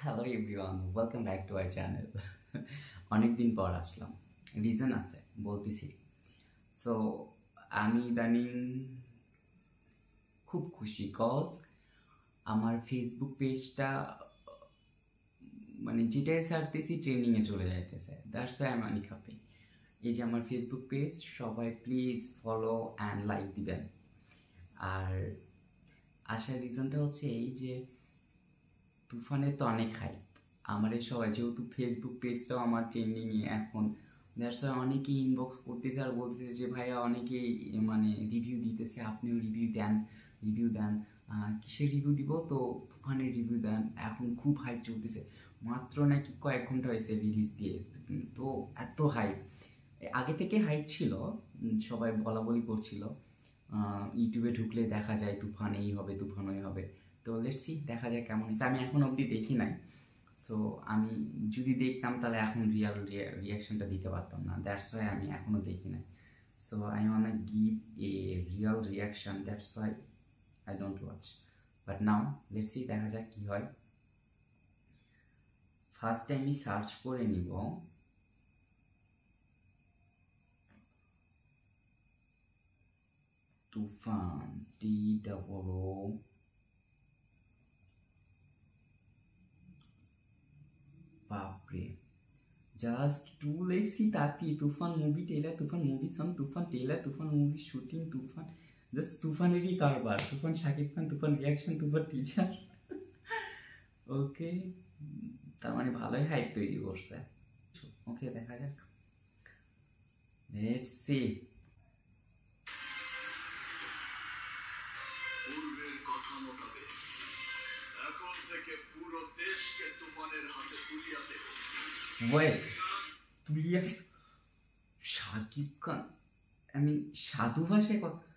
Hello everyone, welcome back to our channel. অনেকদিন পর আসলাম, reason আছে বলতেছি। সো আমি ইদানিং খুব খুশি কজ আমার ফেসবুক পেজটা মানে যেটাই ছাড়তেছি ট্রেন্ডিংয়ে চলে যাইতেছে। দ্যাটস ওয়াই আই অনেক হ্যাপি। এই যে আমার ফেসবুক পেজ, সবাই প্লিজ ফলো অ্যান্ড লাইক দিবেন। আর আসার রিজনটা হচ্ছে এই যে তুফানের তো অনেক হাইপ, আমার এই সবাই যেহেতু ফেসবুক পেজটাও আমার ট্রেন্ডিংয়ে এখন, দ্যাটস ওয়াই অনেকেই ইনবক্স করতেছে আর বলতেছে যে ভাইয়া অনেকেই মানে রিভিউ দিতেছে, আপনিও রিভিউ দেন। কিসের রিভিউ দিব? তো তুফানের রিভিউ দেন, এখন খুব হাইপ চলতেছে। মাত্র নাকি কয়েক ঘন্টা হয়েছে রিলিজ দিয়ে, তো এত হাইপ আগে থেকে হাইপ ছিল, সবাই বলা বলি করছিল। ইউটিউবে ঢুকলে দেখা যায় তুফান এই হবে, তুফান ওই হবে। তো লেটস সি, দেখা যায় কেমন হয়েছে। আমি এখন অবধি দেখি নাই, সো আমি যদি দেখতাম তাহলে এখন রিয়াকশনটা দিতে পারতাম না। দ্যাটস ওয়াই আমি এখনো দেখি নাই। So I want give a real reaction, that's why I don't watch. But now let's see, দেখা যাক কি হয়। ফার্স্ট আমি সার্চ করে নিব তুফান, TOO বাপরে, জাস্ট টু লেখছি তাতেই তুফান মুভি টেলার, তুফান মুভি সং, তুফান টেলার, তুফান মুভি শুটিং, তুফান জাস্ট তুফানেরই কারবার। তুফান শাকিব খান, তুফান রিয়াকশন, তুফান টিচার। ওকে, তার মানে ভালোই হাইপ তৈরি করছে। ওকে, দেখা যাক, লেটস সি। পূর্বের কথা মোতাবেক এখন থেকে পুরো দেশকে তুফানের হাতে তুলিয়া দেব। ওয়েট, তুলিয়া শাকিব খান, আমি সাধু ভাষায় কথা,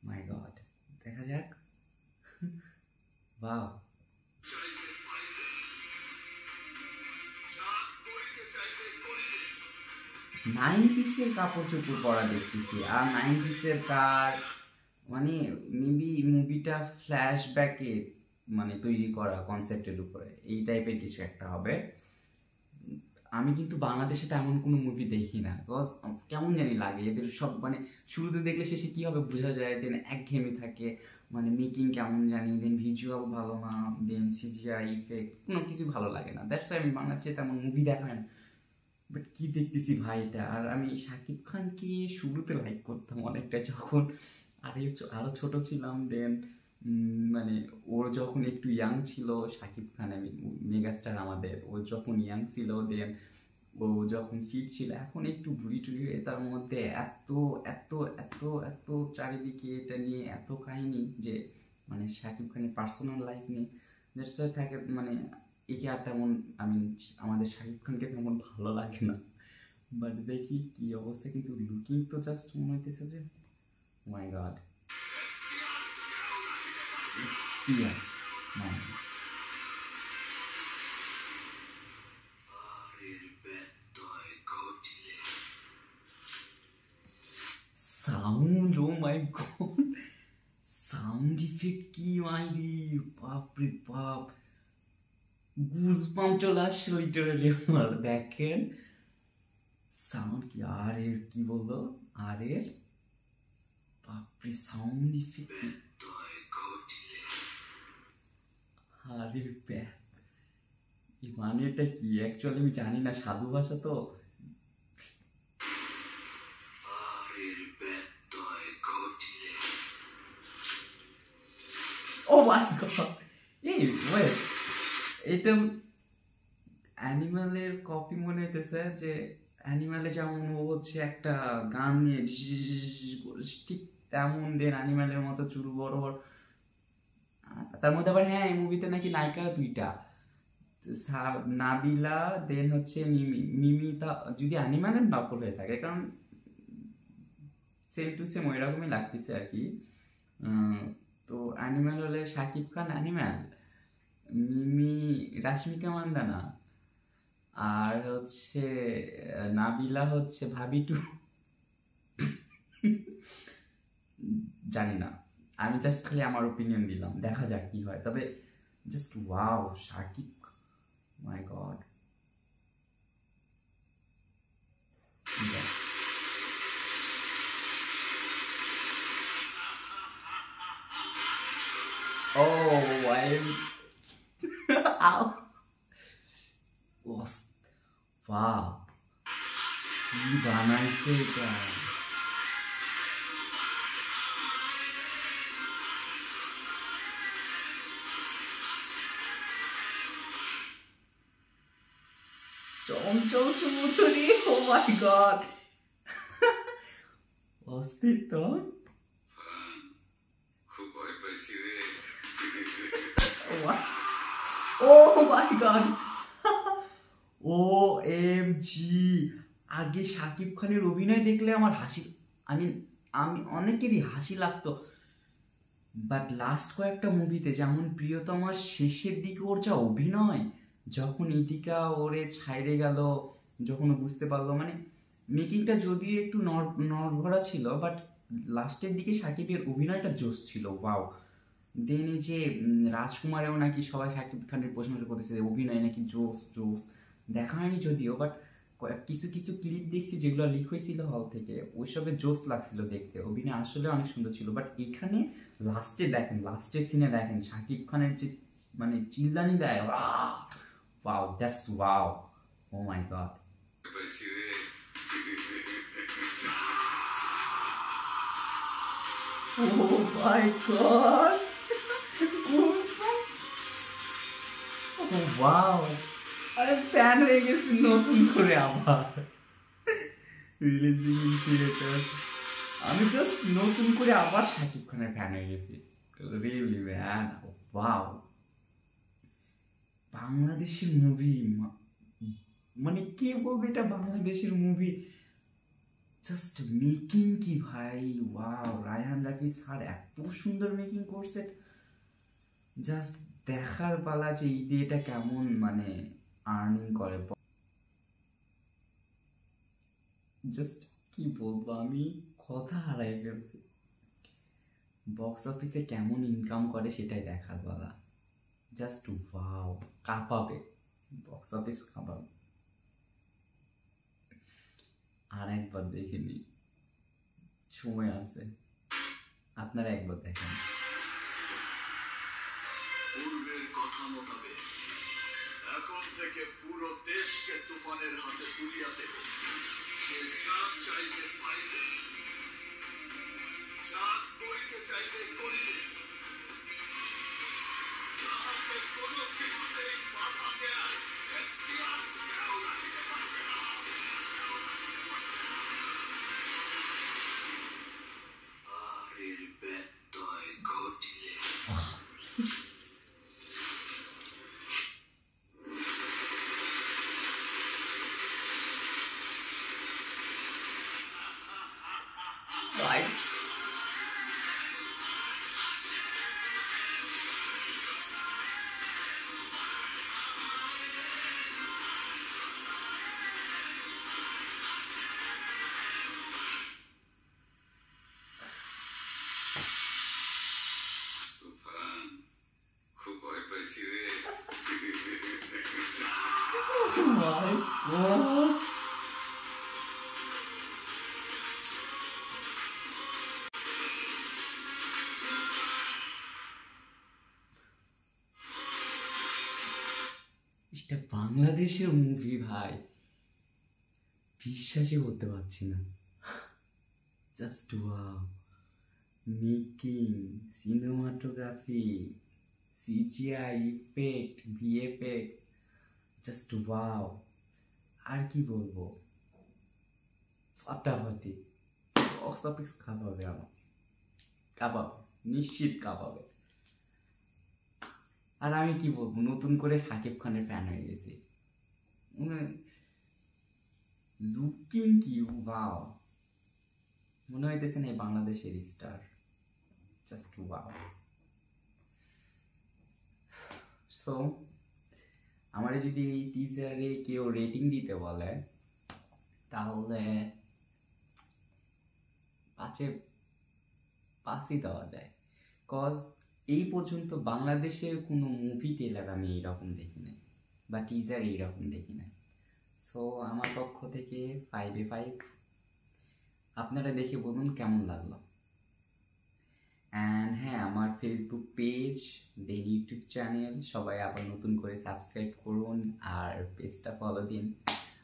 মাই গড, দেখা যাক। বাহ, চাইতে পাইবে, যা করিতে চাইবে করিবে। 90s-এর কাপড় চোপড় পরা দেখতেছি। আর 90s-এর কার মানে মেবি মুভিটা ফ্ল্যাশব্যাকে মানে তৈরি করা কনসেপ্টের উপরে এই টাইপের কিছু একটা হবে। আমি কিন্তু বাংলাদেশে তেমন কোনো মুভি দেখি না, বিকজ কেমন জানি লাগে এদের সব, মানে শুরুতে দেখলে শেষে কী হবে বোঝা যায়, দেন একঘেয়েমি থাকে, মানে মেকিং কেমন জানি, দেন ভিজুয়াল ভালো না, দেন সিজিআই ইফেক্ট কোনো কিছু ভালো লাগে না। দ্যাটস ওয়াই আমি বাংলাদেশে তেমন মুভি দেখা হয় না। বাট কি দেখতেছি ভাই এটা! আর আমি শাকিব খানকে শুরুতে লাইক করতাম অনেকটা, যখন আরো ছোট ছিলাম। দেন মানে ওর যখন একটু ইয়াং ছিল, শাকিব খান, আমি মেগাস্টার আমাদের, ও যখন ইয়াং ছিল, দেন ও যখন ফিট ছিল, এখন একটু ভুড়ি টুড়ি হয়ে, তার মধ্যে এত এত এত এত চারিদিকে এটা নিয়ে এত কাহিনী যে মানে শাকিব খানের পার্সোনাল লাইফ নিয়ে দ্যাটস থাকে, মানে একে আর তেমন, আমি আমাদের শাকিব খানকে তেমন ভালো লাগে না। বাট দেখি কি অবস্থা, কিন্তু লুকিং তো জাস্ট মনে হইতেছে যে মাই গড, আরের ব্যত্যয় ঘটিলে sound, O my god, sound effect কি মাইরি, বাপরে বাপ, গুজবাম্প চলে আসছে লিটারালি আমার। দেখেন সাউন্ড কি, আর এর কি বললো, আর এর বাপরে সাউন্ড ইফেক্ট, ব্যত্যয় ঘটিলে আরে ব্যাস, এই মানেটা কি অ্যাকচুয়ালি আমি জানি না, সাধু ভাষা তো। আরের ব্যত্যয় ঘটিলে ও মাই গড, এই ওয়েট, এটা অ্যানিমালের কপি মনে হইতেছে, যে অ্যানিমালে যেমন ও হচ্ছে একটা গান নিয়ে ঠিক তেমন, দেন অ্যানিমালের মতো চুল বড় বড়। তার মধ্যে আবার হ্যাঁ, এই মুভিতে নাকি নায়িকা দুইটা, নাবিলা, দেন হচ্ছে মিমি। মিমি তা যদি অ্যানিমালের নকল হয়ে থাকে, কারণ সেম টু সেম ওই রকমই লাগতেছে আর কি। তো অ্যানিমাল হলে শাকিব খান অ্যানিমাল, মিমি রাশ্মিকা মান্দানা, আর হচ্ছে নাবিলা হচ্ছে ভাবি 2। জানি না, আমি জাস্ট খালি আমার ওপিনিয়ন দিলাম, দেখা যাক কি হয়। তবে just wow, Shakib my god. Oh আই আও ওস বাহ, কি বানাইছে এটা। চঞ্চল সমুদ্রী, ও মাই গড, অস্থির তো। খুব ভয় পাইছি রে। Oh my god, O M G. আগে শাকিব খানের অভিনয় দেখলে আমার হাসি, আমি অনেকেরই হাসি লাগতো, বাট লাস্ট কয়েকটা মুভিতে যেমন প্রিয়তমার শেষের দিকে ওর যা অভিনয়, যখন ইতিকা ওরে ছাইড়ে গেল, যখন ও বুঝতে পারলো, মানে মেকিংটা যদিও একটু নড়ভরা ছিল, বাট লাস্টের দিকে শাকিবের অভিনয়টা জোশ ছিল, ওয়াও। দেন এই যে রাজকুমারেও নাকি সবাই শাকিব খানের প্রশংসা করতেছে, অভিনয় নাকি জোশ জোশ। দেখা হয়নি যদিও, বাট কিছু কিছু ক্লিপ দেখছি যেগুলো লিক হয়েছিল হল থেকে, ওইসবে জোশ লাগছিল দেখতে, অভিনয় আসলে অনেক সুন্দর ছিল। বাট এখানে লাস্টে দেখেন, লাস্টের সিনে দেখেন শাকিব খানের যে মানে চিল্লানি দেয়, wow, that's wow, oh my god. পাইছি রে। ও মাই গড, ওয়াও, আরে ফ্যান হয়ে গেছি নতুন করে আবার রিলিজিং ইন থিয়েটার। আমি জাস্ট নতুন করে আবার শাকিব খানের ফ্যান হয়ে গেছি, রিয়েলি ম্যান, ওয়াও। বাংলাদেশের মুভি, মানে কে বলবে এটা বাংলাদেশের মুভি, জাস্ট মেকিং কি ভাই, ওয়াও। রায়হান রাফি স্যার এত সুন্দর মেকিং করছে, জাস্ট দেখার পালা যে ঈদে এটা কেমন মানে আর্নিং করে, জাস্ট কি বলবো, আমি কথা হারাই ফেলছি। বক্স অফিসে কেমন ইনকাম করে সেটাই দেখার পালা, জাস্ট ওয়াও, কাঁপাবে, বক্স অফিস কাঁপাবে। আর একবার দেখে নি, সময় আছে, আপনারা একবার দেখেন। পূর্বের কথা মোতাবেক এখন থেকে পুরো দেশকে তুফানের হাতে তুলিয়া দেব। সে যা চাইবে পাইবে, যা করিতে চাইবে করিবে, তাহাকে কোনো কিছুতেই বাধা দেয়ার এখতিয়ার কেউ রাখিতে পারবে না। আর এর ব্যত্যয় ঘটিলে Right. তুফান, খুব ভয় পাইছি রে। Oh my god. এটা বাংলাদেশের মুভি ভাই, বিশ্বাসই করতে পারছি না, just wow. Making, cinematography, CGI effect, VFX, just wow. আর কি বলবো, ফাটাফাটি, বক্স অফিস কাঁপাবে, আমার কাঁপাবে, নিশ্চিত কাঁপাবে। আর আমি কি বলবো, নতুন করে শাকিব খানের ফ্যান হয়ে গেছি, লুকিং কি ওয়াও, মনে হইতেছে না এই বাংলাদেশের স্টার, জাস্ট ওয়াও। সো আমার যদি এই টিজারে কেউ রেটিং দিতে বলে তাহলে 5-5ই দেওয়া যায়, কজ এই পর্যন্ত বাংলাদেশের কোনো মুভি ট্রেলার আমি এইরকম দেখিনি, বা টিজার এইরকম দেখি না। সো আমার পক্ষ থেকে 5/5। আপনারা দেখে বলুন কেমন লাগলো। অ্যান্ড হ্যাঁ, আমার ফেসবুক পেজ, দেন ইউটিউব চ্যানেল সবাই আবার নতুন করে সাবস্ক্রাইব করুন আর পেজটা ফলো দিন,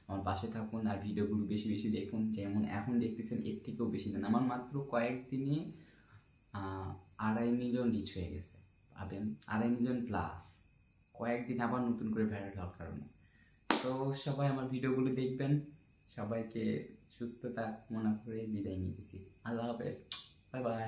আমার পাশে থাকুন আর ভিডিওগুলো বেশি বেশি দেখুন। যেমন এখন দেখতেছেন এর থেকেও বেশি দেন, আমার মাত্র কয়েকদিনে 2.5 মিলিয়ন রিচ হয়ে গেছে, ভাবেন 2.5 মিলিয়ন প্লাস কয়েকদিন আবার নতুন করে ভাইরাল হওয়ার কারণে। তো সবাই আমার ভিডিওগুলো দেখবেন। সবাইকে সুস্থতা কামনা করে বিদায় নিতেছি। আল্লাহ হাফেজ, বাই বাই।